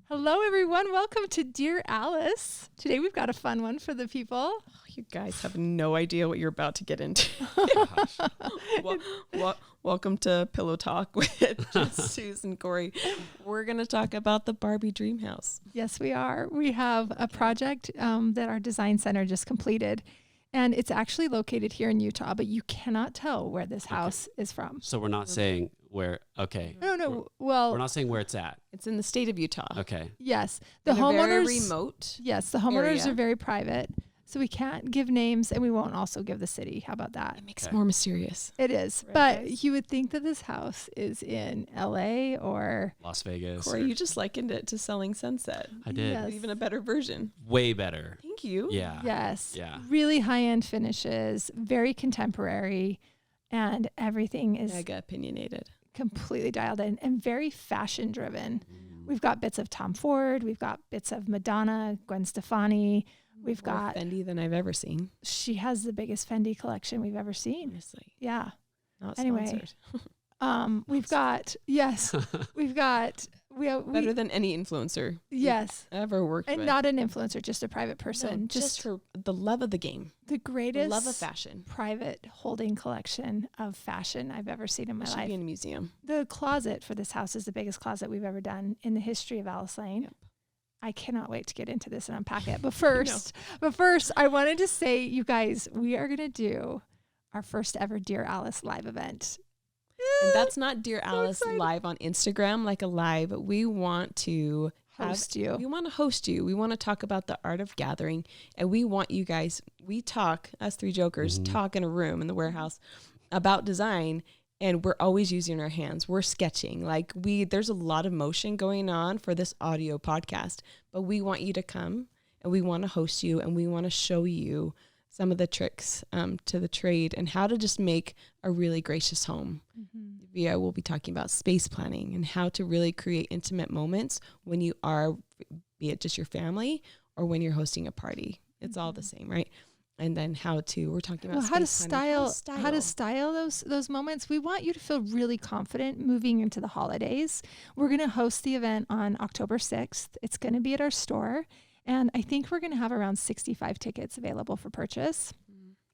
Hello, everyone. Welcome to Dear Alice. Today we've got a fun one for the people. Oh, you guys have no idea what you're about to get into. Welcome to Pillow Talk with Susan and Corey. We're going to talk about the Barbie Dreamhouse. Yes, we are. We have a project that our design center just completed. And it's actually located here in Utah, but you cannot tell where this house is from. So we're not saying where, okay. No. Well, we're not saying where it's at. It's in the state of Utah. Okay. Yes. The in homeowners. A very remote. Yes, the homeowners area. are very private. So we can't give names and we won't also give the city. How about that? It makes it more mysterious. It is. Right, but guys? you would think that this house is in LA or Las Vegas. Corey, you just likened it to Selling Sunset. I did. Yes. Even a better version. Way better. Thank you. Yeah. Yes. Yeah. Really high-end finishes, very contemporary, and everything is Mega opinionated. completely dialed in and very fashion-driven. We've got bits of Tom Ford. We've got bits of Madonna, Gwen Stefani. We've More got, Fendi than I've ever seen. she has the biggest Fendi collection we've ever seen. Honestly. Yeah. Not Anyway. sponsored. We've got, yes, we Better than any influencer yes. ever worked And with. not an influencer, just a private person. No, just for the love of the game. the The greatest love of fashion. private holding collection of fashion I've ever seen in my It should life. be in a museum. The closet for this house is the biggest closet we've ever done in the history of Alice Lane. Yep. I cannot wait to get into this and unpack it. But first, I wanted to say, you guys, we are going to do our first ever Dear Alice live event. And that's not Dear Alice excited. live on Instagram, like a live. We want to Host you. We want to host you. We want to talk about the art of gathering. And we want you guys, we talk, us three jokers, talk in a room in the warehouse about design. And we're always using our hands. We're sketching. There's a lot of motion going on for this audio podcast. But we want you to come and we want to host you and we want to show you some of the tricks to the trade and how to just make a really gracious home. Yeah, we'll be talking about space planning and how to really create intimate moments when you are, be it just your family or when you're hosting a party. It's all the same, right? And then we're talking about How to space planning. style those moments. We want you to feel really confident moving into the holidays. We're going to host the event on October 6th. It's going to be at our store. And I think we're going to have around 65 tickets available for purchase.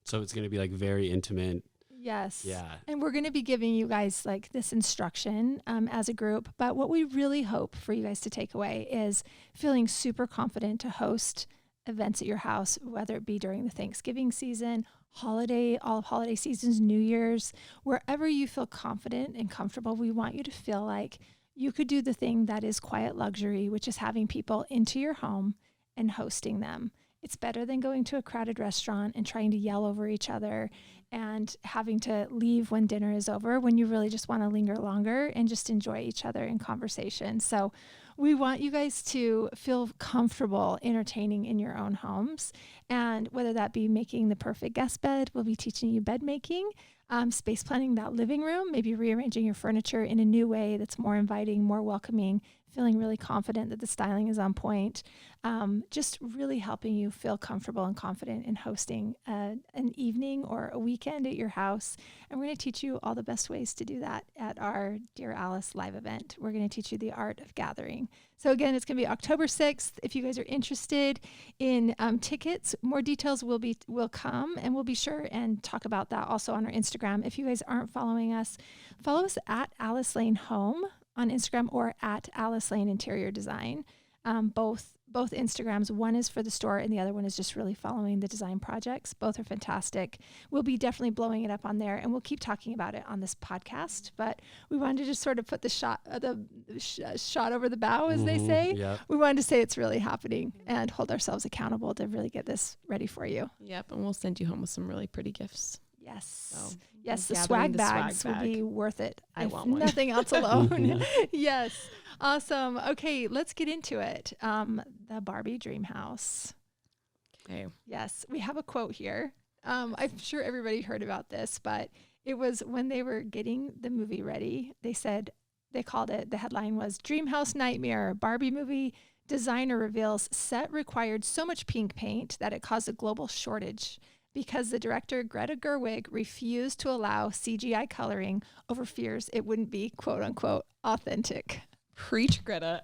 So it's going to be like very intimate. Yes. Yeah. And we're going to be giving you guys like this instruction as a group. But what we really hope for you guys to take away is feeling super confident to host events at your house, whether it be during the Thanksgiving season, all of holiday seasons, New Year's, wherever you feel confident and comfortable. We want you to feel like you could do the thing that is quiet luxury, which is having people into your home and hosting them. It's better than going to a crowded restaurant and trying to yell over each other and having to leave when dinner is over, when you really just want to linger longer and just enjoy each other in conversation. So we want you guys to feel comfortable entertaining in your own homes. And whether that be making the perfect guest bed, we'll be teaching you bed making, space planning that living room, maybe rearranging your furniture in a new way that's more inviting, more welcoming, feeling really confident that the styling is on point, just really helping you feel comfortable and confident in hosting an evening or a weekend at your house. And we're going to teach you all the best ways to do that at our Dear Alice live event. We're going to teach you the art of gathering. So again, it's going to be October 6th. If you guys are interested in tickets, more details will come, and we'll be sure and talk about that also on our Instagram. If you guys aren't following us, follow us at Alice Lane Home on Instagram or at Alice Lane Interior Design. Both Instagrams. One is for the store and the other one is just really following the design projects. Both are fantastic. We'll be definitely blowing it up on there, and we'll keep talking about it on this podcast. But we wanted to just sort of put the shot over the bow, as they say. Yep. We wanted to say it's really happening and hold ourselves accountable to really get this ready for you. Yep, and we'll send you home with some really pretty gifts. Yes. So Yes, the gathering swag the bags swag will bag. be worth it. I if want one. nothing else alone. Yes. Awesome. Okay, let's get into it. The Barbie Dreamhouse. Okay. Yes, we have a quote here. I'm sure everybody heard about this, but it was when they were getting the movie ready. They called it, the headline was Dreamhouse Nightmare, Barbie movie designer reveals set required so much pink paint that it caused a global shortage because the director Greta Gerwig refused to allow CGI coloring over fears it wouldn't be quote unquote authentic. Preach, Greta.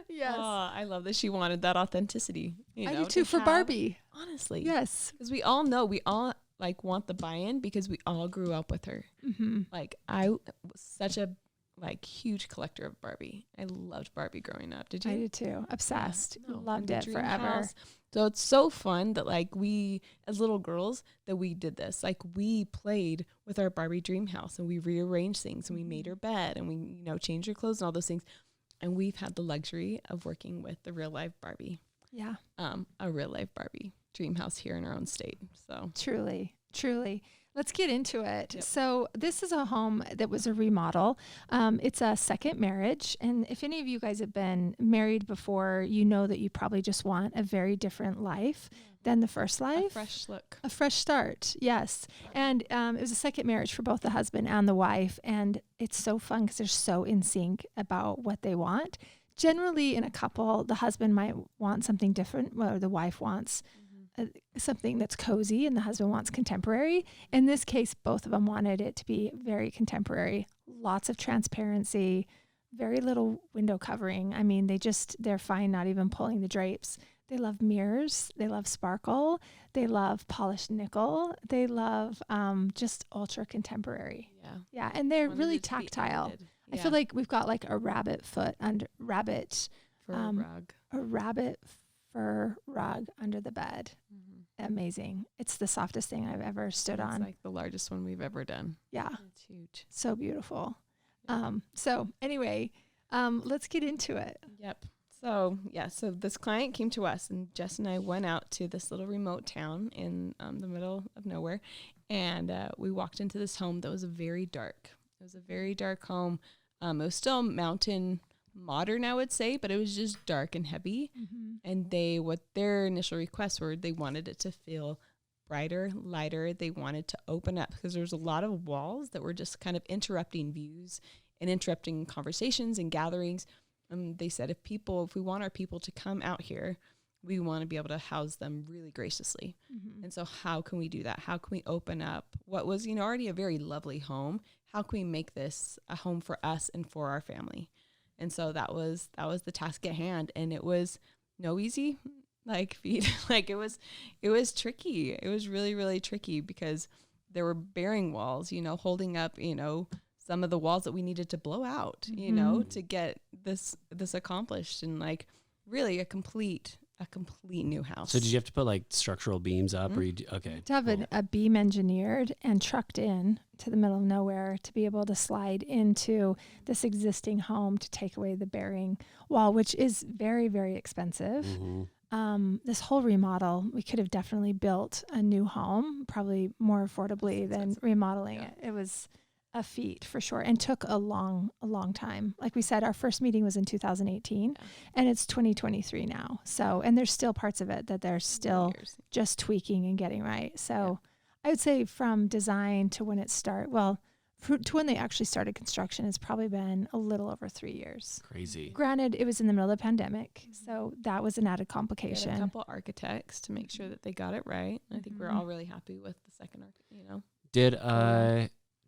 Yes. Oh, I love that she wanted that authenticity. I do too for Barbie. Honestly. Yes. Because we all know, we all like want the buy-in because we all grew up with her. Mm-hmm. Like I was such a like huge collector of Barbie. I loved Barbie growing up. Did you? I did too. Obsessed. Yeah. No. Loved And it the forever. Dreamhouse. So it's so fun that like we, as little girls, that we did this. Like we played with our Barbie Dreamhouse and we rearranged things and we made her bed and we, you know, changed her clothes and all those things. And we've had the luxury of working with the real life Barbie. Yeah. A real life Barbie Dreamhouse here in our own state. So Truly. Let's get into it. Yep. So this is a home that was a remodel. It's a second marriage. And if any of you guys have been married before, you know that you probably just want a very different life than the first life. a fresh look. A fresh start, yes. And it was a second marriage for both the husband and the wife. And it's so fun because they're so in sync about what they want. Generally, in a couple, the husband might want something different, or the wife wants something that's cozy, and the husband wants contemporary. In this case, both of them wanted it to be very contemporary. Lots of transparency, very little window covering. I mean, they're fine not even pulling the drapes. They love mirrors. They love sparkle. They love polished nickel. They love just ultra contemporary. Yeah. Yeah, and they're Wanted really it to be tactile. edited. I feel like we've got like a rabbit fur rug under the bed. Mm-hmm. Amazing. It's the softest thing I've ever stood on. It's like the largest one we've ever done. Yeah. It's huge. So beautiful. Yeah. So anyway, let's get into it. Yep. So this client came to us, and Jess and I went out to this little remote town in the middle of nowhere, and we walked into this home that was very dark. It was a very dark home. It was still mountain modern, I would say, but it was just dark and heavy. Mm-hmm. And what their initial requests were, they wanted it to feel brighter, lighter. They wanted to open up because there was a lot of walls that were just kind of interrupting views and interrupting conversations and gatherings. They said, if we want our people to come out here, we want to be able to house them really graciously. Mm-hmm. And so how can we do that? How can we open up what was, already a very lovely home? How can we make this a home for us and for our family? And so that was the task at hand. And it was no easy feat. Like it was tricky. It was really, really tricky because there were bearing walls, holding up, some of the walls that we needed to blow out, to get this accomplished, and like really a complete new house. So did you have to put structural beams up, or okay? To have a beam engineered and trucked in to the middle of nowhere to be able to slide into this existing home to take away the bearing wall, which is very, very expensive. Mm-hmm. This whole remodel, we could have definitely built a new home, probably more affordably than remodeling it. It was a feat for sure, and took a long time. Like we said, our first meeting was in 2018 and it's 2023 now. So, and there's still parts of it that they're still just tweaking and getting right. So I would say from design to when it to when they actually started construction, it's probably been a little over 3 years. Crazy. Granted, it was in the middle of the pandemic, so that was an added complication. We had a couple architects to make sure that they got it right. I think we're all really happy with the second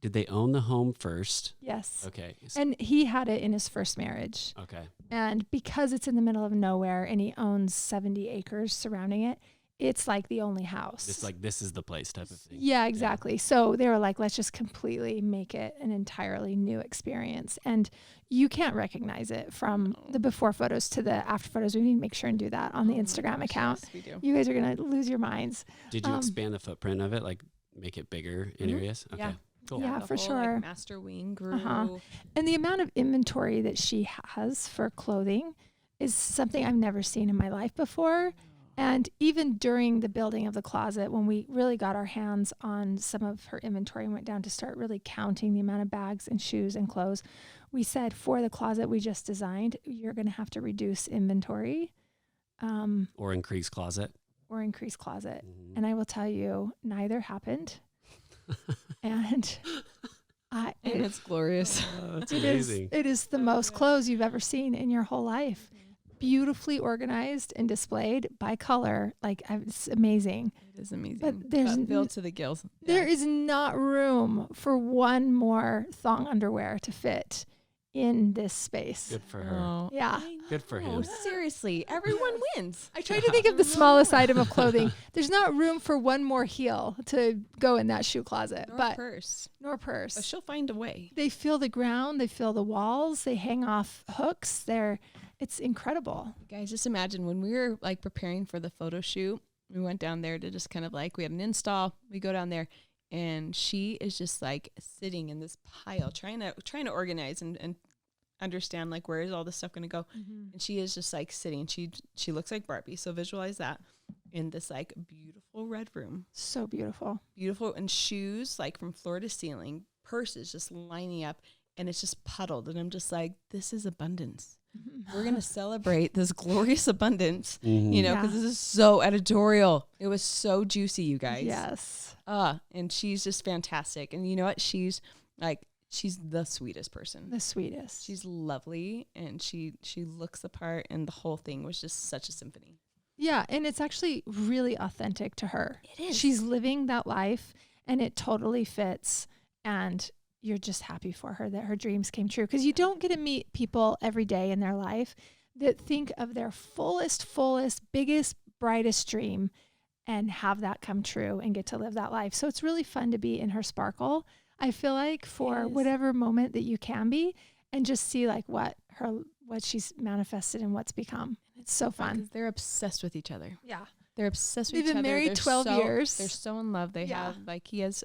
Did they own the home first? Yes. Okay. And he had it in his first marriage. Okay. And because it's in the middle of nowhere and he owns 70 acres surrounding it, it's like the only house. It's like, this is the place type of thing. Yeah, exactly. So they were like, let's just completely make it an entirely new experience. And you can't recognize it from the before photos to the after photos. We need to make sure and do that on the Instagram account. Yes, we do. You guys are going to lose your minds. Did you expand the footprint of it? Like make it bigger in areas? Okay. Yeah. Cool. Yeah, the for whole, sure. Master wing grew. And the amount of inventory that she has for clothing is something I've never seen in my life before. And even during the building of the closet, when we really got our hands on some of her inventory and went down to start really counting the amount of bags and shoes and clothes, we said for the closet we just designed, you're going to have to reduce inventory. Or increase closet. Mm-hmm. And I will tell you, neither happened. And it's glorious. That's amazing. It is the most clothes you've ever seen in your whole life. Beautifully organized and displayed by color. It's amazing. It is amazing. But there's filled to the gills. There is not room for one more thong underwear to fit in this space. Good for her. Oh, Yeah. Good for Oh, him. seriously, everyone wins. I tried to think of the smallest item of clothing. There's not room for one more heel to go in that shoe closet, Nor purse. nor purse. But she'll find a way. They feel the ground, they feel the walls, they hang off hooks. It's incredible. You guys, just imagine when we were like preparing for the photo shoot, we went down there to just kind of like, we had an install. We go down there and she is just like sitting in this pile, trying to organize and understand like where is all this stuff going to go. Mm-hmm. And she is just like sitting. She looks like Barbie. So visualize that in this like beautiful red room. So beautiful. Beautiful. And shoes like from floor to ceiling, purses just lining up, and it's just puddled. And I'm just like, this is abundance. We're going to celebrate this glorious abundance, you know, because this is so editorial. It was so juicy, you guys. Yes. And she's just fantastic. And you know what? She's the sweetest person. The sweetest. She's lovely, and she looks the part, and the whole thing was just such a symphony. Yeah, and it's actually really authentic to her. It is. She's living that life, and it totally fits, and you're just happy for her that her dreams came true, because you don't get to meet people every day in their life that think of their fullest, biggest, brightest dream and have that come true and get to live that life. So it's really fun to be in her sparkle, I feel like, for whatever moment that you can be, and just see like what she's manifested and what's become. It's so fun. Because they're obsessed with each other. Yeah. They're obsessed with They've each been other. married 12 years. They're so in love. They have, like, he has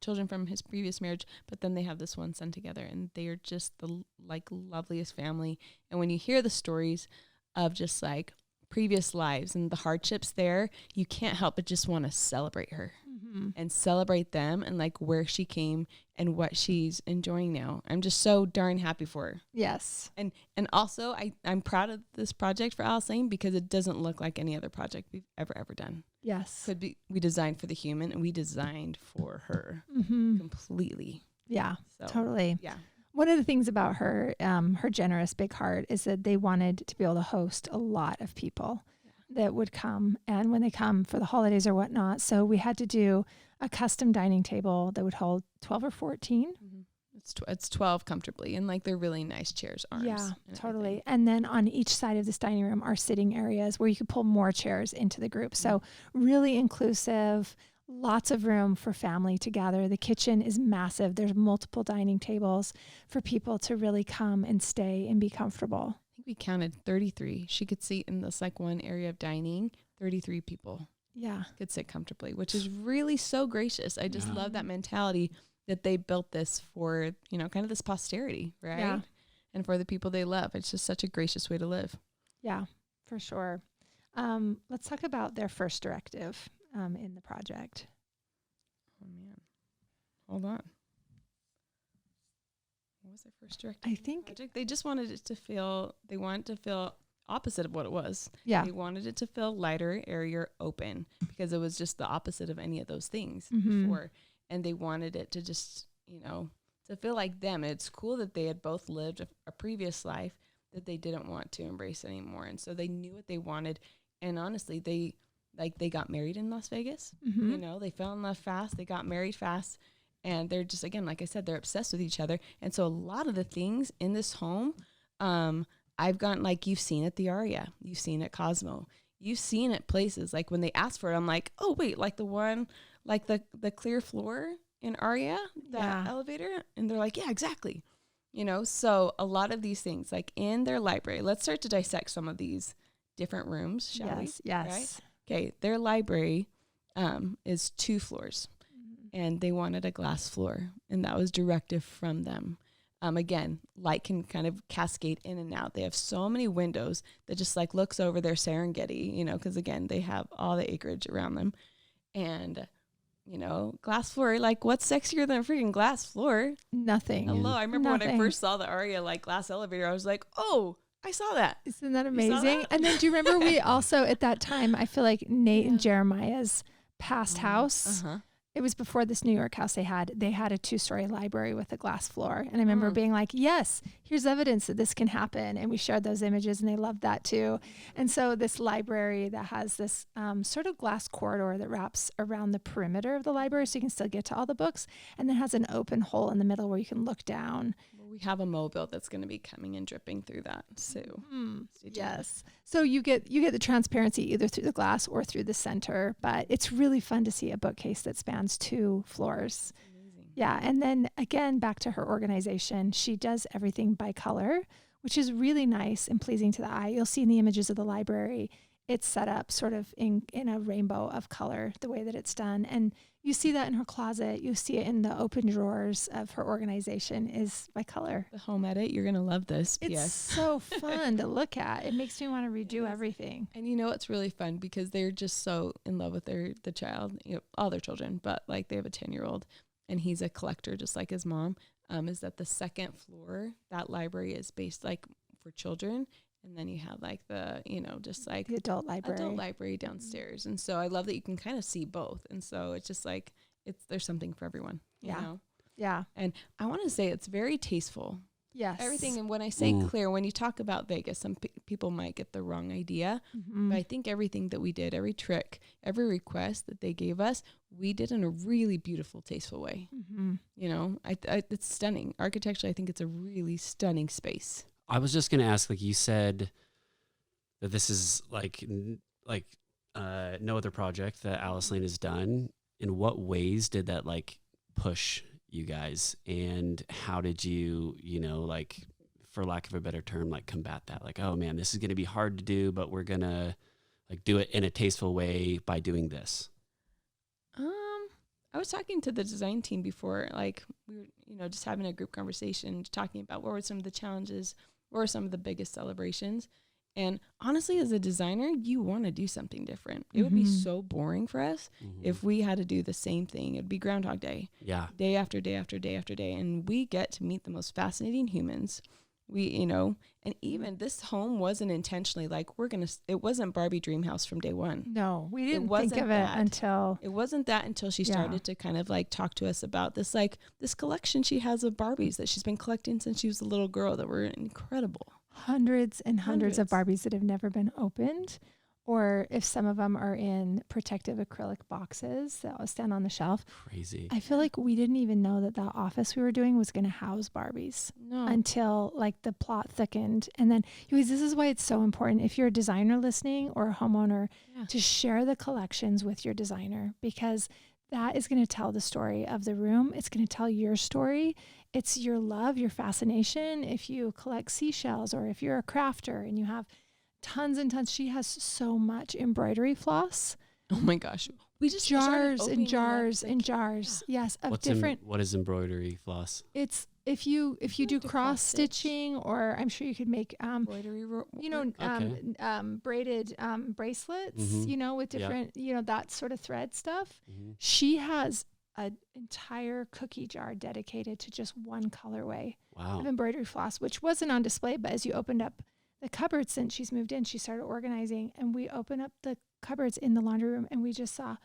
children from his previous marriage, but then they have this one son together, and they are just the like loveliest family. And when you hear the stories of just like previous lives and the hardships there, you can't help but just want to celebrate her and celebrate them and like where she came and what she's enjoying now. I'm just so darn happy for her. Yes. And also I'm proud of this project for Alice Lane, because it doesn't look like any other project we've ever done. Yes. We designed for the human, and we designed for her completely. Yeah, So, totally. Yeah. One of the things about her, her generous big heart, is that they wanted to be able to host a lot of people that would come, and when they come for the holidays or whatnot. So we had to do a custom dining table that would hold 12 or 14. It's 12 comfortably, and like they're really nice chairs, arms. Yeah, and totally. everything. And then on each side of this dining room are sitting areas where you could pull more chairs into the group. So really inclusive, lots of room for family to gather. The kitchen is massive. There's multiple dining tables for people to really come and stay and be comfortable. I think we counted 33. She could seat in this like one area of dining. 33 people Yeah. could sit comfortably, which is really so gracious. I just love that mentality that they built this for, you know, kind of this posterity, right? Yeah. And for the people they love. It's just such a gracious way to live. Yeah, for sure. Let's talk about their first directive in the project. Oh man, hold on. What was their first directive? I think, Project? They just wanted it to feel. They wanted to feel opposite of what it was. yeah. They wanted it to feel lighter, airier, open, because it was just the opposite of any of those things Mhm. before. And they wanted it to just, you know, to feel like them. And it's cool that they had both lived a previous life that they didn't want to embrace anymore. And so they knew what they wanted. And honestly, they got married in Las Vegas. Mhm. You know, they fell in love fast. They got married fast. And they're just, again, like I said, they're obsessed with each other. And so a lot of the things in this home, I've gotten, like, you've seen at the Aria. You've seen at Cosmo. You've seen it places. Like, when they ask for it, I'm like, oh, wait, like the one, like the clear floor in Aria, that elevator? And they're like, yeah, exactly. You know, so a lot of these things, like in their library, let's start to dissect some of these different rooms, shall we? Yes. Right? Okay, their library is 2 floors, and they wanted a glass floor, and that was directive from them. Again, light can kind of cascade in and out. They have so many windows that just like looks over their Serengeti, you know, because again, they have all the acreage around them. And, you know, glass floor, like what's sexier than a freaking glass floor? Nothing. Hello. I remember when I Nothing. first saw the Aria like glass elevator, I was like, oh, I saw that. Isn't that saw amazing? that? And then do you remember we also, at that time, I feel like Nate and Jeremiah's past house, it was before this New York house they had a 2-story library with a glass floor. And I remember being like, yes, here's evidence that this can happen. And we shared those images, and they loved that too. And so this library that has this sort of glass corridor that wraps around the perimeter of the library so you can still get to all the books, and then has an open hole in the middle where you can look down. Well, We have a mobile that's going to be coming and dripping through that. So yes. So you get the transparency either through the glass or through the center, but it's really fun to see a bookcase that spans 2 floors. Amazing. Yeah. And then again, back to her organization, she does everything by color, which is really nice and pleasing to the eye. You'll see in the images of the library, it's set up sort of in a rainbow of color, the way that it's done. And you see that in her closet. You see it in the open drawers of her organization is by color. The home edit, you're going to love this. It's so fun to look at. It makes me want to redo everything. And it's really fun because they're just so in love with the child, all their children, but like they have a 10-year-old and he's a collector just like his mom. Is that the second floor, that library is based like for children. And then you have like the, just like the adult library downstairs. And so I love that you can kind of see both. And so it's just like, there's something for everyone, you know? Yeah. And I want to say it's very tasteful. Yes. Everything. And when I say clear, when you talk about Vegas, some people might get the wrong idea. Mm-hmm. But I think everything that we did, every trick, every request that they gave us, we did in a really beautiful, tasteful way. Mm-hmm. It's stunning. Architecturally, I think it's a really stunning space. I was just going to ask, like you said, that this is like no other project that Alice Lane has done. In what ways did that like push you guys, and how did you, like, for lack of a better term, like combat that? Like, oh man, this is going to be hard to do, but we're going to like do it in a tasteful way by doing this. I was talking to the design team before, like we were, just having a group conversation, talking about what were some of the challenges, what were some of the biggest celebrations. And honestly, as a designer, you want to do something different. It would be so boring for us if we had to do the same thing. It'd be Groundhog Day. Yeah. Day after day after day after day. And we get to meet the most fascinating humans. And even this home wasn't intentionally like, it wasn't Barbie Dreamhouse from day one. No, we didn't think of it until. It wasn't that until she started to kind of like talk to us about this, like this collection she has of Barbies that she's been collecting since she was a little girl that were incredible. Hundreds and hundreds of Barbies that have never been opened, or if some of them are in protective acrylic boxes that will stand on the shelf. Crazy. I feel like we didn't even know that office we were doing was going to house Barbies until like the plot thickened. And then you guys, this is why it's so important, if you're a designer listening or a homeowner, to share the collections with your designer, because that is going to tell the story of the room. It's going to tell your story. It's your love, your fascination. If you collect seashells, or if you're a crafter and you have tons and tons. She has so much embroidery floss. Oh my gosh. We just jars and jars and jars. Yes. Of what is embroidery floss? It's if you do cross stitching, or I'm sure you could make embroidery, braided bracelets, with different, that sort of thread stuff. Mm-hmm. She has an entire cookie jar dedicated to just one colorway of embroidery floss, which wasn't on display, but as you opened up the cupboards, since she's moved in, she started organizing, and we opened up the cupboards in the laundry room, and we just saw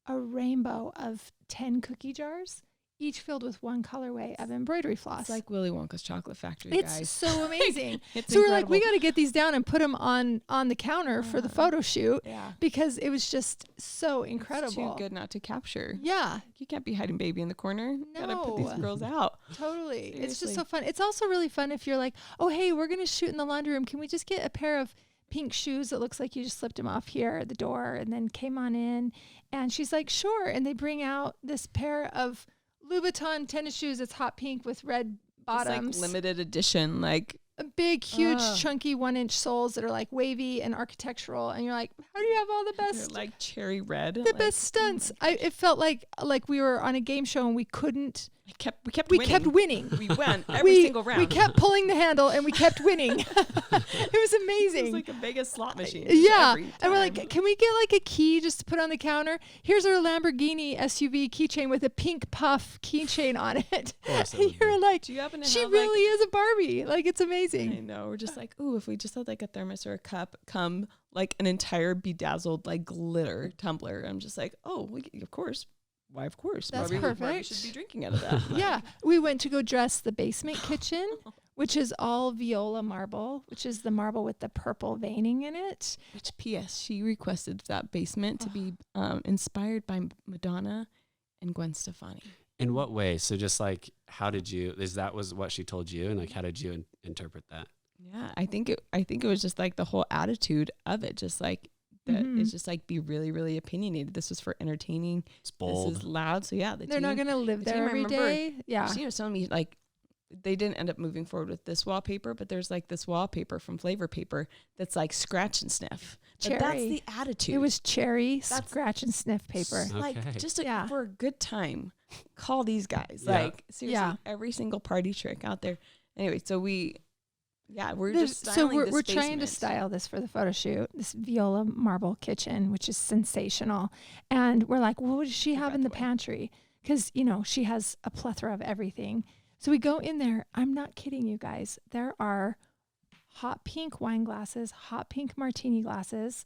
a rainbow of 10 cookie jars, each filled with one colorway of embroidery floss. It's like Willy Wonka's chocolate factory, guys. It's so amazing. It's so incredible. We're like, we got to get these down and put them on the counter for the photo shoot, because it was just so incredible. It's too good not to capture. Yeah. You can't be hiding baby in the corner. No. You gotta put these girls out. Totally. Seriously. It's just so fun. It's also really fun if you're like, oh, hey, we're going to shoot in the laundry room. Can we just get a pair of pink shoes that looks like you just slipped them off here at the door and then came on in? And she's like, sure. And they bring out this pair of Louboutin tennis shoes. It's hot pink with red bottoms. It's like limited edition, like a big, huge, chunky 1-inch soles that are like wavy and architectural. And you're like, how do you have all the best? They're like cherry red. The best stunts. It felt like we were on a game show and we couldn't. We kept winning. We won every single round. We kept pulling the handle and we kept winning. It was amazing. It was like a Vegas slot machine. Yeah. And we're like, can we get like a key just to put on the counter? Here's our Lamborghini SUV keychain with a pink puff keychain on it. And you're like, do you happen to she have really is a Barbie. Like, it's amazing. I know. We're just like, ooh, if we just had like a thermos or a cup come like an entire bedazzled like glitter tumbler. I'm just like, oh, of course. Why, of course. That's perfect. Barbie should be drinking out of that. Yeah. We went to go dress the basement kitchen, which is all viola marble, which is the marble with the purple veining in it. Which, P.S., she requested that basement to be inspired by Madonna and Gwen Stefani. In what way? So just like, how did you, was what she told you? And like, how did you interpret that? Yeah, I think it was just like the whole attitude of it, just like that. It's just like, be really, really opinionated. This was for entertaining. It's bold. This is loud. So yeah, they're not going to live there every day. Yeah. Christina was telling me like they didn't end up moving forward with this wallpaper, but there's like this wallpaper from Flavor Paper that's like scratch and sniff. Cherry. But that's the attitude. It was cherry scratch and sniff paper. Like just Yeah. for a good time, call these guys. Yeah. Like seriously, every single party trick out there. Anyway, so we're just styling this we're trying to basement. style this for the photo shoot, this viola marble kitchen, which is sensational. And we're like, well, what does she have in the pantry? Because, you know, she has a plethora of everything. So we go in there. I'm not kidding you guys. There are hot pink wine glasses, hot pink martini glasses,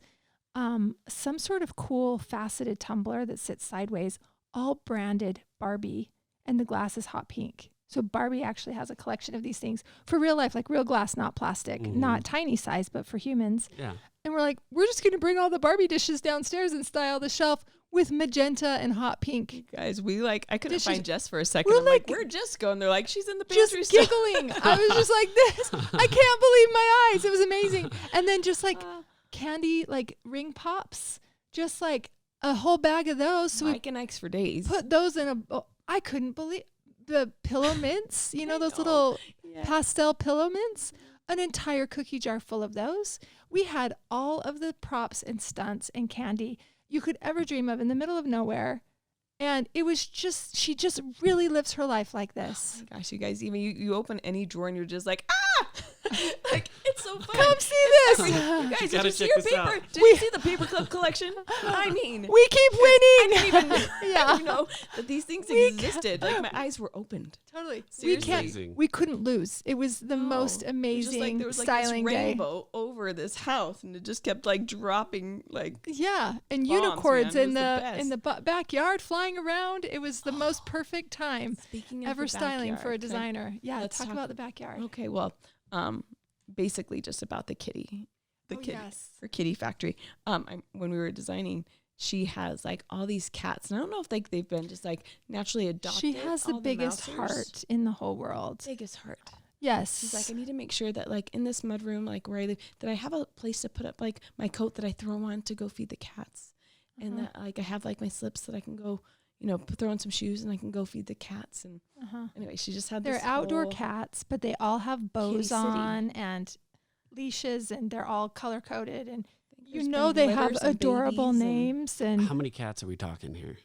some sort of cool faceted tumbler that sits sideways, all branded Barbie, and the glass is hot pink. So Barbie actually has a collection of these things for real life, like real glass, not plastic, not tiny size, but for humans. Yeah. And we're like, we're just going to bring all the Barbie dishes downstairs and style the shelf with magenta and hot pink. Guys, I couldn't Dishes. find Jess for a second. We're I'm like, like- where'd Jess go? And they're like, she's in the pantry Just still. giggling. I was just like this. I can't believe my eyes. It was amazing. And then just like candy, like ring pops, just like a whole bag of those. So Mike and Ike's for days. we put those in I couldn't believe the pillow mints, you know, those little pastel pillow mints, an entire cookie jar full of those. We had all of the props and stunts and candy you could ever dream of in the middle of nowhere. And it was just, she just really lives her life like this. Oh my gosh, you guys, even you open any drawer and you're just like, ah! Like, it's so fun. Come see this. You guys, did gotta you see check your this paper? out. Did you see the paperclip collection? I mean, We keep I winning. didn't even Yeah. know that these things We existed. Like, my eyes were opened. Totally. Seriously. We couldn't lose. It was the most It was amazing just like, there was like styling this day. rainbow over this house, and it just kept like dropping like. Yeah, and Bombs, unicorns man. It in was the backyard flying around. It was the most perfect time Speaking of ever the styling for a backyard, designer. Yeah, let's talk talk about the backyard. Okay, well, basically just about the kitty, Yes. for Kitty Factory. When we were designing, she has like all these cats, and I don't know if like they've been just like naturally adopted. She has the all biggest mousers. heart in the whole world. Biggest heart. Yes. She's like, I need to make sure that like in this mudroom, like where I live, that I have a place to put up like my coat that I throw on to go feed the cats, and that like I have like my slips that I can go, you know, throw on some shoes and I can go feed the cats. And anyway, she just had They're this outdoor whole cats, but they all have bows city. on and leashes, and they're all color coded, and you There's know been they have litters and adorable babies and- names. And How many cats are we talking here?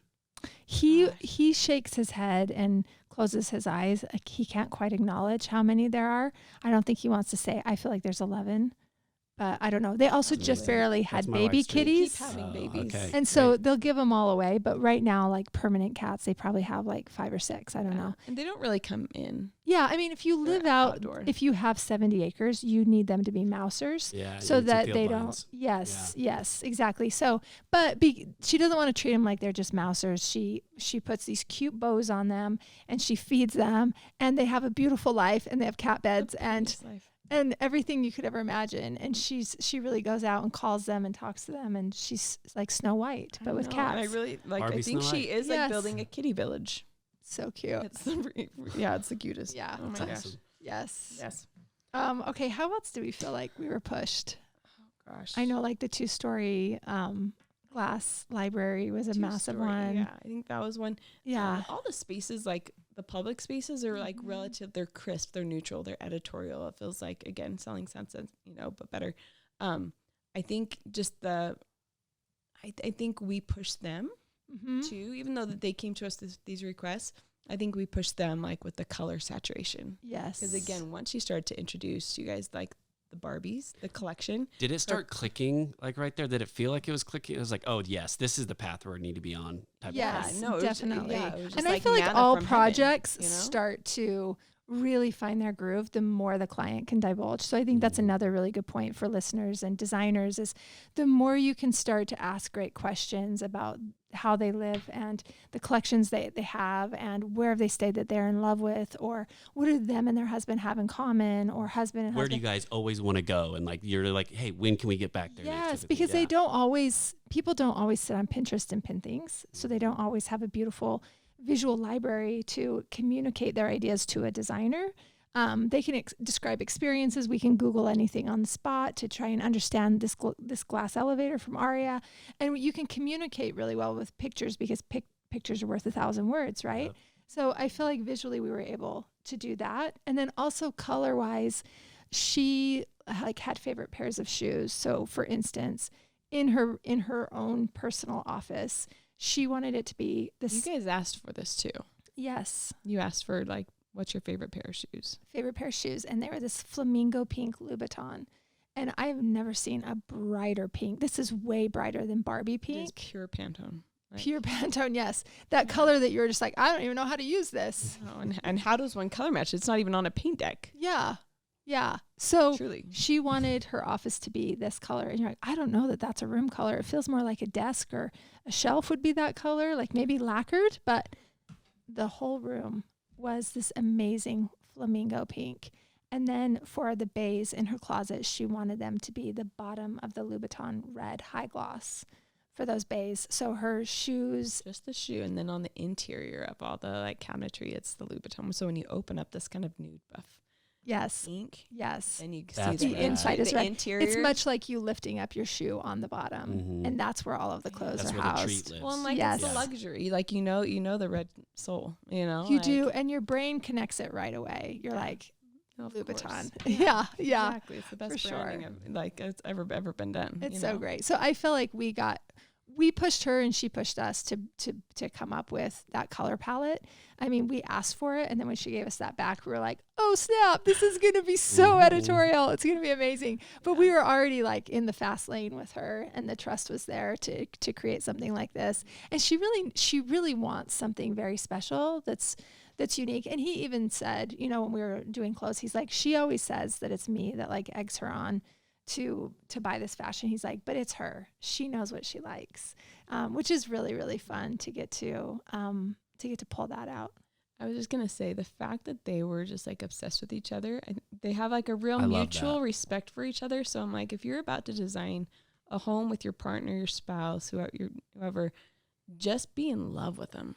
he shakes his head and closes his eyes. Like he can't quite acknowledge how many there are. I don't think he wants to say. I feel like there's 11. But I don't know. They also That's just amazing. barely That's had my baby wife's dream. kitties. Keep having Oh, babies. okay. And so Great. they'll give them all away. But right now, like permanent cats, they probably have like 5 or 6. I don't know. And they don't really come in. Yeah. I mean, if you They're live out, outdoor. if you have 70 acres, you need them to be mousers. Yeah. So you need some that field they lines. don't. Yes, exactly. So, but she doesn't want to treat them like they're just mousers. She puts these cute bows on them, and she feeds them, and they have a beautiful life, and they have cat beds and everything you could ever imagine. And she really goes out and calls them and talks to them, and she's like Snow White, but with cats. And I really like. Barbie I think Snow she White. is like Yes. building a kitty village. So cute. It's it's the cutest. Yeah. Oh my That's gosh. awesome. Yes. Yes. Okay. How else do we feel like we were pushed? Gosh. I know, like the 2-story glass library was a massive Two-story, one. Yeah, I think that was one. Yeah. All the spaces, like the public spaces, are like relative. They're crisp. They're neutral. They're editorial. It feels like, again, selling sense, but better. I think just I think we pushed them too, even though that they came to us these requests. I think we pushed them like with the color saturation. Yes. Because again, once you started to introduce you guys like the Barbies, the collection. Did it start clicking like right there? Did it feel like it was clicking? It was like, oh yes, this is the path where I need to be on. Type Yes, of no, it was- definitely. yeah, it was just And I like feel like manna all from heaven, projects you know? start to really find their groove the more the client can divulge. So I think that's another really good point for listeners and designers is the more you can start to ask great questions about how they live and the collections they have and where have they stayed that they're in love with, or what do them and their husband have in common, or husband and Where do husband. you guys always want to go? And like you're like, hey, when can we get back there? next Yes, type of thing? because Yeah. people don't always sit on Pinterest and pin things. So they don't always have a beautiful visual library to communicate their ideas to a designer. They can describe experiences. We can Google anything on the spot to try and understand this glass elevator from Aria. And you can communicate really well with pictures because pictures are worth 1,000 words, right? Yep. So I feel like visually we were able to do that. And then also color-wise, she had favorite pairs of shoes. So for instance, in her own personal office, she wanted it to be this. You guys asked for this too. Yes. You asked for what's your favorite pair of shoes? Favorite pair of shoes. And they were this flamingo pink Louboutin. And I've never seen a brighter pink. This is way brighter than Barbie pink. It's pure Pantone. Right? Pure Pantone, yes. That color that you're just like, I don't even know how to use this. Oh, and how does one color match? It's not even on a paint deck. Yeah. Yeah. So Truly. she wanted her office to be this color. And you're like, I don't know that that's a room color. It feels more like a desk or a shelf would be that color, like maybe lacquered. But the whole room was this amazing flamingo pink. And then for the bays in her closet, she wanted them to be the bottom of the Louboutin red high gloss for those bays. So her shoes. Just the shoe. And then on the interior of all the cabinetry, it's the Louboutin. So when you open up this kind of nude buff Yes. pink, Yes. and you That's see The inside is the red. interior. It's much like you lifting up your shoe on the bottom. Mhm. And that's where all of the clothes That's are where the housed. treat lives. Well, and Yes. it's the luxury. You know the red soul, You do, and your brain connects it right away. You're like, Of Louboutin. course. Yeah. Exactly. It's the best For branding it's ever been done. It's so great. So I feel like we pushed her and she pushed us to come up with that color palette. I mean, we asked for it, and then when she gave us that back, we were like, oh snap, this is going to be so editorial. It's going to be amazing. But we were already in the fast lane with her, and the trust was there to create something like this. And she really wants something very special that's unique. And he even said, when we were doing clothes, he's like, she always says that it's me that eggs her on to buy this fashion. He's like, but it's her. She knows what she likes, which is really, really fun to get to pull that out. I was just gonna say the fact that they were just obsessed with each other. They have a real I love mutual that. respect for each other. So I'm like, if you're about to design a home with your partner, your spouse, whoever, just be in love with them.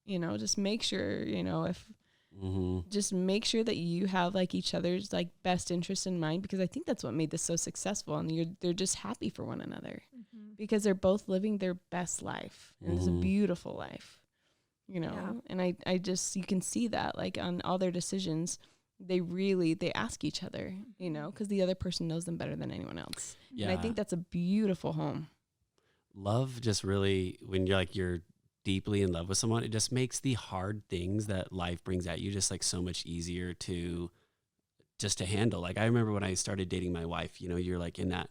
Just make sure just make sure that you have each other's best interest in mind, because I think that's what made this so successful, and they're just happy for one another because they're both living their best life, and it's a beautiful life, Yeah. And I just, you can see that on all their decisions, they ask each other, because the other person knows them better than anyone else. Yeah. And I think that's a beautiful home. Love just really, when you're deeply in love with someone, it just makes the hard things that life brings at you just so much easier to handle. I remember when I started dating my wife, you're in that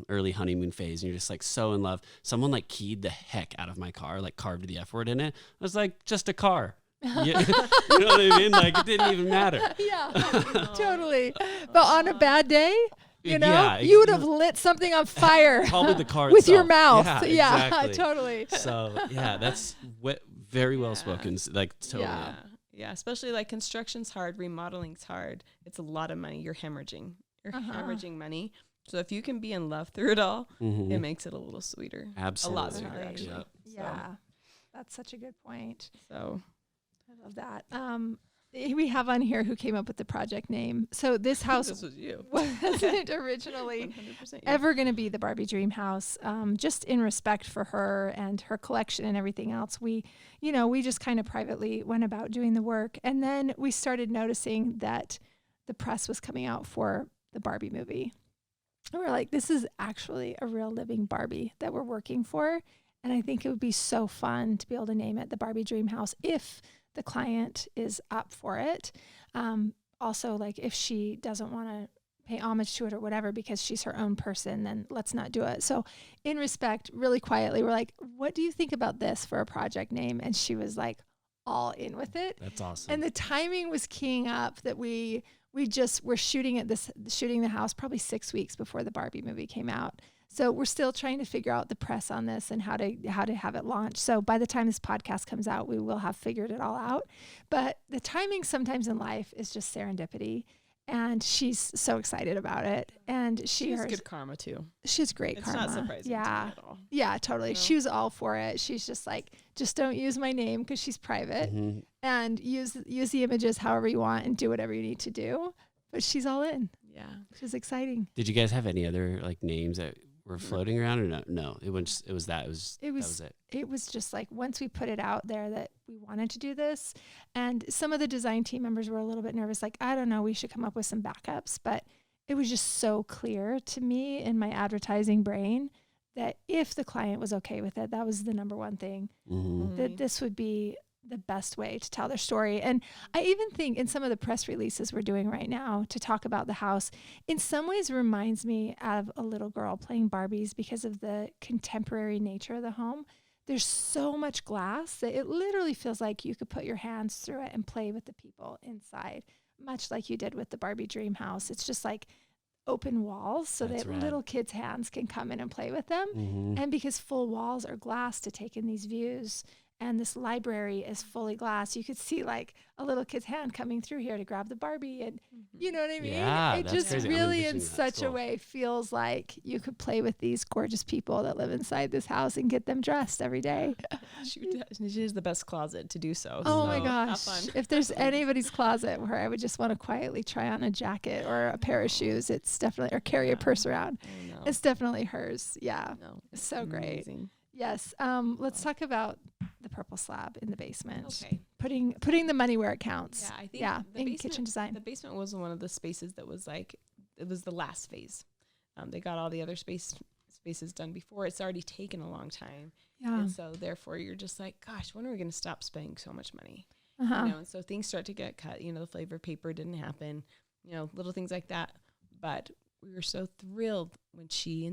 early honeymoon phase, and you're just so in love. Someone keyed the heck out of my car, carved the F word in it. I was like, just a car. Yeah. You know what I mean? It didn't even matter. Yeah, totally. But on a bad day, Yeah, you would have lit something on fire. Probably the car with your itself. mouth. Yeah, exactly. Totally. So yeah, that's very well spoken. Totally. Yeah, especially construction's hard, remodeling's hard. It's a lot of money. You're hemorrhaging. Hemorrhaging money. So if you can be in love through it all, it makes it a little sweeter. Absolutely. A lot sweeter, actually. Yeah. That's such a good point. So I love that. We have on here who came up with the project name. So this house this was you. wasn't originally 100% you. ever going to be the Barbie Dreamhouse. Just in respect for her and her collection and everything else, we just kind of privately went about doing the work. And then we started noticing that the press was coming out for the Barbie movie. And we're like, this is actually a real living Barbie that we're working for. And I think it would be so fun to be able to name it the Barbie Dreamhouse if the client is up for it. Also, if she doesn't want to pay homage to it or whatever because she's her own person, then let's not do it. So in respect, really quietly, we're like, what do you think about this for a project name? And she was all in with it. That's awesome. And the timing was keying up that we just were shooting the house probably 6 weeks before the Barbie movie came out. So we're still trying to figure out the press on this and how to have it launched. So by the time this podcast comes out, we will have figured it all out. But the timing sometimes in life is just serendipity. And she's so excited about it. And She has good karma too. she has great It's karma. not surprising to me at all. Yeah, totally. You know? She was all for it. She's just like, just don't use my name because she's private, and use the images however you want and do whatever you need to do. But she's all in. Yeah. Which is exciting. Did you guys have any other like names that were floating around, or no? No, it was that was it. It was just like, once we put it out there that we wanted to do this, and some of the design team members were a little bit nervous, like, I don't know, we should come up with some backups. But it was just so clear to me in my advertising brain that if the client was okay with it, that was the number one thing, that this would be the best way to tell their story. And I even think in some of the press releases we're doing right now to talk about the house, in some ways reminds me of a little girl playing Barbies because of the contemporary nature of the home. There's so much glass that it literally feels like you could put your hands through it and play with the people inside, much like you did with the Barbie Dreamhouse. It's just like open walls so that little kids' hands can come in and play with them. And because full walls are glass to take in these views, and this library is fully glass, you could see like a little kid's hand coming through here to grab the Barbie, and you know what I mean? Yeah, it just crazy. really in such a way feels like you could play with these gorgeous people that live inside this house and get them dressed every day. She has the best closet to do so. Oh so my gosh. If there's anybody's closet where I would just want to quietly try on a jacket or a pair of shoes, it's definitely, or carry a purse around. It's definitely hers. Yeah. It's so great. Yes. Let's talk about the purple slab in the basement. Okay. Putting the money where it counts. Yeah, I think in kitchen design. The basement was one of the spaces that was like, it was the last phase. They got all the other spaces done before. It's already taken a long time. Yeah. And so therefore you're just like, gosh, when are we going to stop spending so much money? Uh-huh. You know, and so things start to get cut. You know, the flavor paper didn't happen. You know, little things like that. But we were so thrilled when she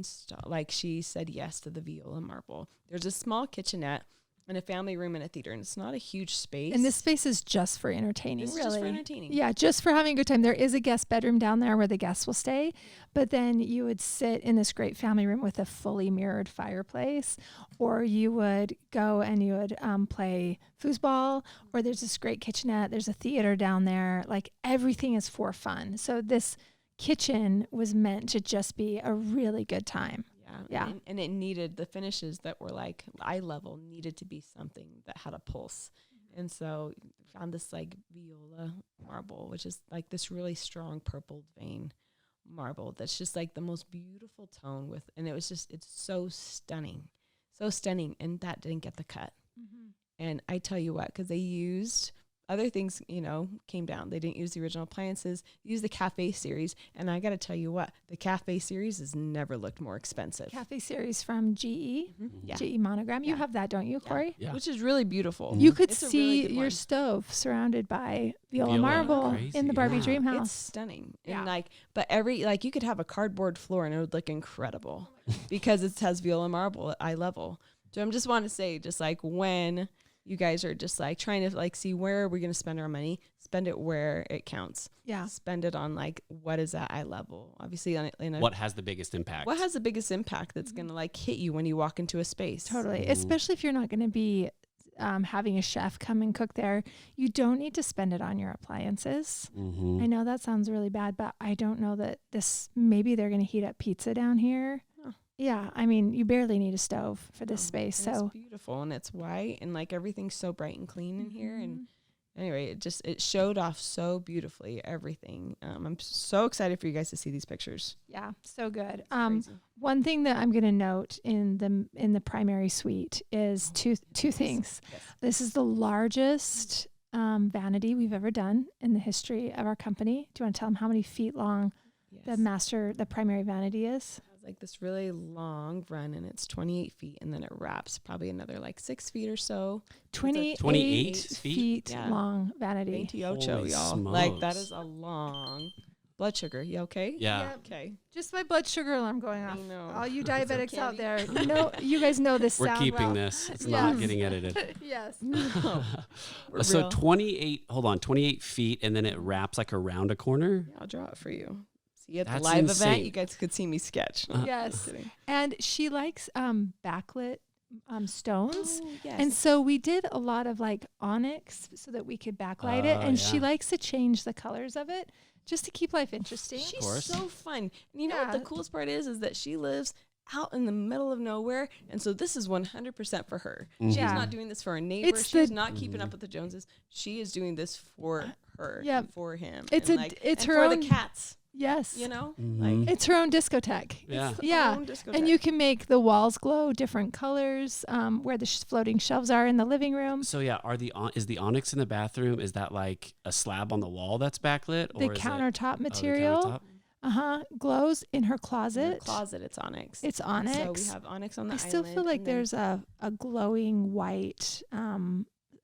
said yes to the viola marble. There's a small kitchenette and a family room and a theater, and it's not a huge space. And this space is just for entertaining, It's really. just for entertaining. Yeah, just for having a good time. There is a guest bedroom down there where the guests will stay, but then you would sit in this great family room with a fully mirrored fireplace, or you would go and you would play foosball, or there's this great kitchenette. There's a theater down there. Like, everything is for fun. So this kitchen was meant to just be a really good time. Yeah. And it needed, the finishes that were like eye level needed to be something that had a pulse. And so found this like viola marble, which is like this really strong purple vein marble that's just like the most beautiful tone with, and it was just, it's so stunning. And that didn't get the cut. And I tell you what, because they used other things, you know, came down. They didn't use the original appliances. They used the Cafe series. And I got to tell you what, the Cafe series has never looked more expensive. Cafe series from GE, Yeah. GE Monogram. You have that, don't you, Corey? Yeah. Which is really beautiful. You could It's a see really good your one. stove surrounded by viola Viola. marble Crazy, in the Barbie yeah. Dreamhouse. It's stunning. Yeah. And like, but you could have a cardboard floor and it would look incredible because it has viola marble at eye level. So I'm just want to say, just like when you guys are just like trying to like see where are we going to spend our money, spend it where it counts. Yeah. Spend it on like, what is at eye level? Obviously What has the biggest impact? what has the biggest impact that's going to like hit you when you walk into a space? Totally. Especially if you're not going to be having a chef come and cook there. You don't need to spend it on your appliances. I know that sounds really bad, but I don't know that maybe they're going to heat up pizza down here. Yeah, I mean, you barely need a stove for this space. So it's beautiful, and it's white, and like everything's so bright and clean in here. And anyway, it showed off so beautifully everything. I'm so excited for you guys to see these pictures. yeah, so good. Crazy. One thing that I'm going to note in the primary suite is two things. Yes. This is the largest vanity we've ever done in the history of our company. Do you want to tell them how many feet long Yes. the primary vanity is? It has like this really long run, and it's 28 feet, and then it wraps probably another like 6 feet or so. 28 feet? feet long vanity. 28, Holy y'all. smokes. Like that is a long blood sugar. You okay? Yeah. Yep. Okay. Just my blood sugar alarm going off. I know. All you diabetics out candy. there, you guys know this We're sound keeping well. this. It's Yes. not getting edited. Yes. So real. 28 feet, and then it wraps like around a corner. I'll draw it for you. See, at the That's live insane. event, you guys could see me sketch. Yes. Kidding. And she likes backlit stones. Oh, yes. And so we did a lot of like onyx so that we could backlight it. And she likes to change the colors of it just to keep life interesting. She's so fun. And you know what the Yeah. coolest part is that she lives out in the middle of nowhere. And so this is 100% for her. She's Yeah. not doing this for a neighbor. It's She's the- not keeping up with the Joneses. She is doing this for her Yep. and for him. It's and it's and her for own the cats, Yes. you know? Mhm. It's her own discotheque. Yeah. It's Yeah. own discotheque. And you can make the walls glow different colors where the floating shelves are in the living room. So yeah, is the onyx in the bathroom? Is that like a slab on the wall that's backlit, The or is countertop it, material glows in her closet. in her closet, it's onyx. It's onyx. So we have onyx on the I island. still feel like and then- there's a glowing white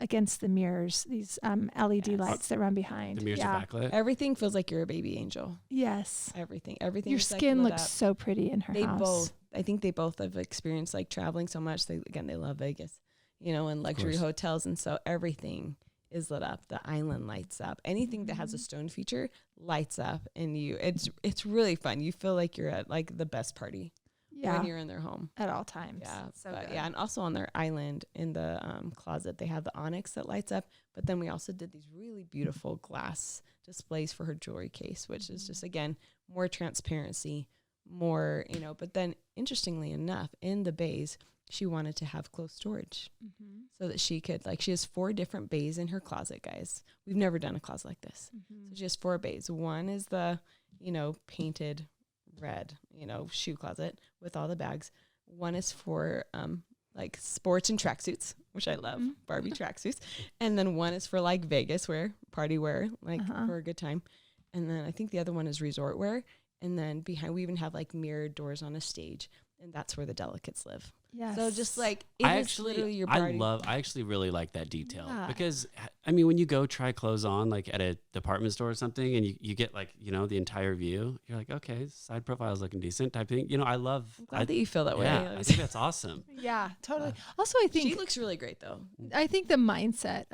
against the mirrors, these LED Yes. lights that run behind. the mirrors yeah. are backlit? everything feels like you're a baby angel. Yes. Everything Your is, like, skin lit looks up. so pretty in her They house. I think they both have experienced like traveling so much. They love Vegas, you know, and luxury course. hotels. And so everything is lit up. The island lights up. Anything that has a stone feature lights up, and it's really fun. You feel like you're at like the best party Yeah. when you're in their home. At all times. Yeah, So but good. yeah, and also on their island in the closet, they have the onyx that lights up. But then we also did these really beautiful glass displays for her jewelry case, which is just again more transparency, more But then, interestingly enough, in the bays, she wanted to have closed storage Mm-hmm. so that she could she has 4 different bays in her closet, guys. We've never done a closet like this. So she has 4 bays. One is the painted red shoe closet with all the bags. One is for like sports and tracksuits, which I love, Barbie tracksuits. And then one is for like Vegas wear, party wear, like for a good time. And then I think the other one is resort wear. And then behind, we even have like mirrored doors on a stage, and that's where the delicates live. Yes. So just like literally your I party. actually really like that detail Yeah. because I mean, when you go try clothes on like at a department store or something, and you get like the entire view, you're like, okay, side profile's looking decent type thing. I love. I'm glad that you feel that way. Yeah, I think that's awesome. Yeah, totally. Also, I She think looks really great though. the mindset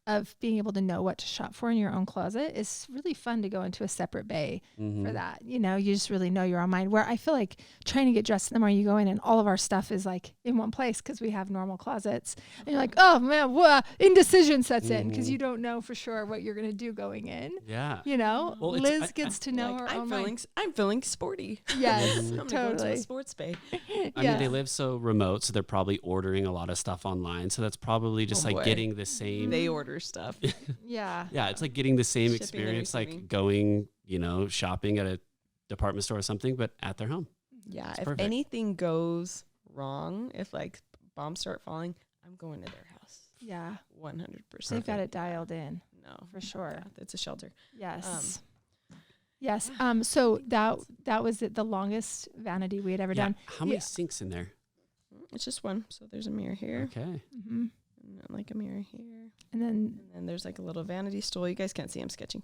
of being able to know what to shop for in your own closet is really fun to go into a separate bay Mm-hmm. for that. You just really know your own mind. Where I feel like trying to get dressed in the morning, you go in and all of our stuff is like in one place because we have normal closets. And you're like, oh man, indecision sets in because you don't know for sure what you're going to do going in. Yeah. Well, Liz gets to know her own mind. I'm feeling sporty. Yes, I'm gonna go into totally. a sports bay. I mean, they live so remote, so they're probably ordering a lot of stuff online. So that's probably just Oh, like boy. getting the same. They order stuff. Yeah. Yeah, it's like getting the same Shipping and experience, like receiving. going, shopping at a department store or something, but at their home. Yeah, It's if perfect. anything goes wrong, if like bombs start falling, I'm going to their house. Yeah. 100%. They've got it dialed in No, for sure. yeah, it's a shelter. Yes. Yes. So that was the longest vanity we had ever Yeah. done. How many Yeah. sinks in there? It's just one. So there's a mirror here, Okay. Mm-hmm. and then like a mirror here, And then and then there's like a little vanity stool. You guys can't see I'm sketching.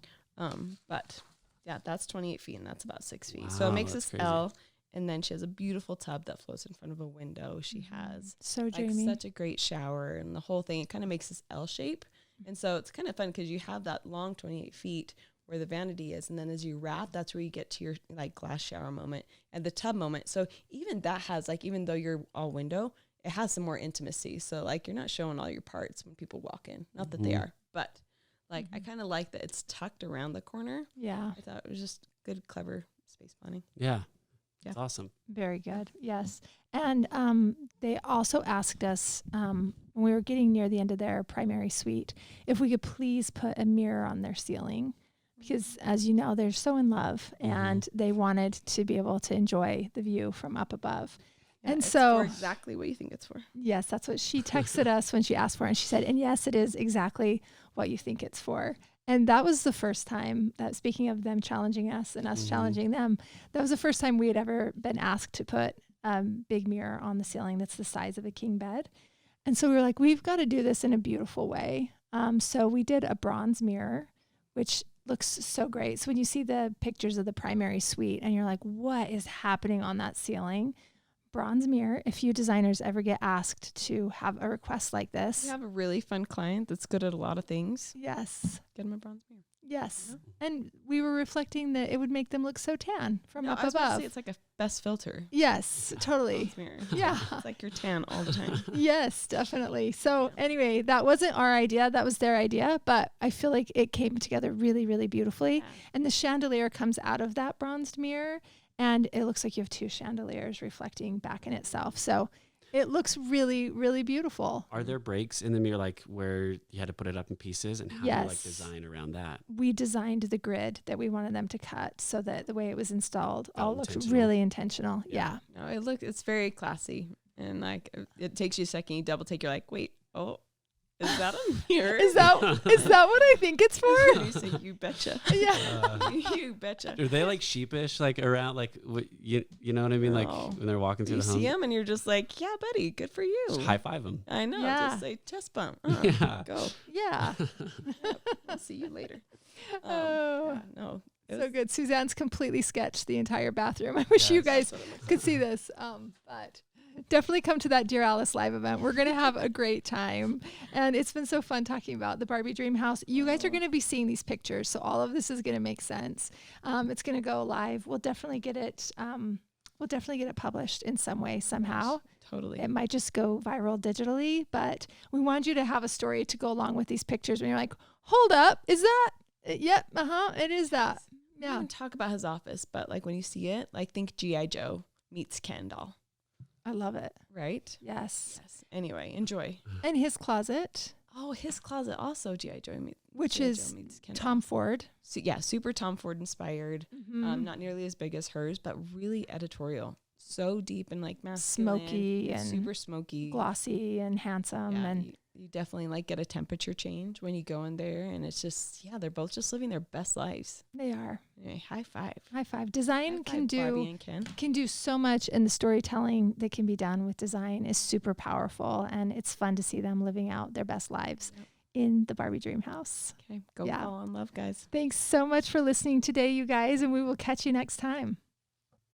But yeah, that's 28 feet, and that's about 6 feet. So it Wow, makes that's this crazy. L. And then she has a beautiful tub that floats in front of a window. She has so like dreamy. such a great shower, and the whole thing, it kind of makes this L shape. And so it's kind of fun because you have that long 28 feet where the vanity is. And then as you wrap, that's where you get to your like glass shower moment and the tub moment. So even that has like, even though you're all window, it has some more intimacy. So like you're not showing all your parts when people walk in. Not that they are, but like I kind of like that it's tucked around the corner. Yeah. I thought it was just good, clever space planning. Yeah. Yeah. That's awesome. Very good. Yes. And they also asked us when we were getting near the end of their primary suite if we could please put a mirror on their ceiling because, as you know, they're so in love and they wanted to be able to enjoy the view from up above. Yeah, And it's so- for exactly what you think it's for. Yes, that's what she texted us when she asked for it. And she said, and yes, it is exactly what you think it's for. And that was the first time that, speaking of them challenging us and us challenging them, that was the first time we had ever been asked to put a big mirror on the ceiling that's the size of a king bed. And so we were like, we've got to do this in a beautiful way. So we did a bronze mirror, which looks so great. So when you see the pictures of the primary suite and you're like, what is happening on that ceiling? Bronze mirror. If you designers ever get asked to have a request like this, You have a really fun client that's good at a lot of things. yes, Get them a bronze mirror. Yes. And we were reflecting that it would make them look so tan from up I was about to above. say it's like a best filter. Yes, totally. Mirror. Yeah. It's like you're tan all the time. Yes, definitely. So anyway, that wasn't our idea. That was their idea, but I feel like it came together really, really beautifully. Yeah. And the chandelier comes out of that bronzed mirror, and it looks like you have 2 chandeliers reflecting back in itself. So it looks really, really beautiful. Are there breaks in the mirror, like where you had to put it up in pieces, and how do you like Yes. design around that? We designed the grid that we wanted them to cut so that the way it was installed all looked intentional. really intentional. Yeah. No, it's very classy. And like, it takes you a second, you double take, you're like, wait, is that a mirror? Is that what I think it's for? And you say, you betcha. Yeah. You betcha. Are they like sheepish, like around, like you know what I mean? Like No. when they're walking through You the home, see them and you're just like, yeah, buddy, good for you. just high five them. I know. Yeah. Just say chest bump. Yeah. Go. Yeah. I'll see you later. Oh. Yeah, no. So good. Suzanne's completely sketched the entire bathroom. I wish you guys could see this. But definitely come to that Dear Alice live event. We're going to have a great time. And it's been so fun talking about the Barbie Dreamhouse. You guys are going to be seeing these pictures. So all of this is going to make sense. It's going to go live. We'll definitely get it. We'll definitely get it published in some way, somehow. Totally. It might just go viral digitally, but we want you to have a story to go along with these pictures when you're like, hold up, is that? Yep. It is that. We Yeah. didn't talk about his office, but like when you see it, like think G.I. Joe meets Ken doll, I love it. right? Yes. Yes. Anyway, enjoy. And his closet, Oh, his closet also G.I. Joe which G.I. Joe is meets Ken doll. Tom Ford. So, yeah, super Tom Ford inspired. Mhm. Not nearly as big as hers, but really editorial. So deep and like masculine, Smoky and super smoky, glossy and handsome. Yeah, And you definitely like get a temperature change when you go in there, and it's just they're both just living their best lives. they are. Anyway, high five. High five. Design High five, Barbie and Ken. can do so much, and the storytelling that can be done with design is super powerful, and it's fun to see them living out their best lives in the Barbie Dreamhouse. Okay, go Yeah. fall in love, guys. Thanks so much for listening today, you guys, and we will catch you next time.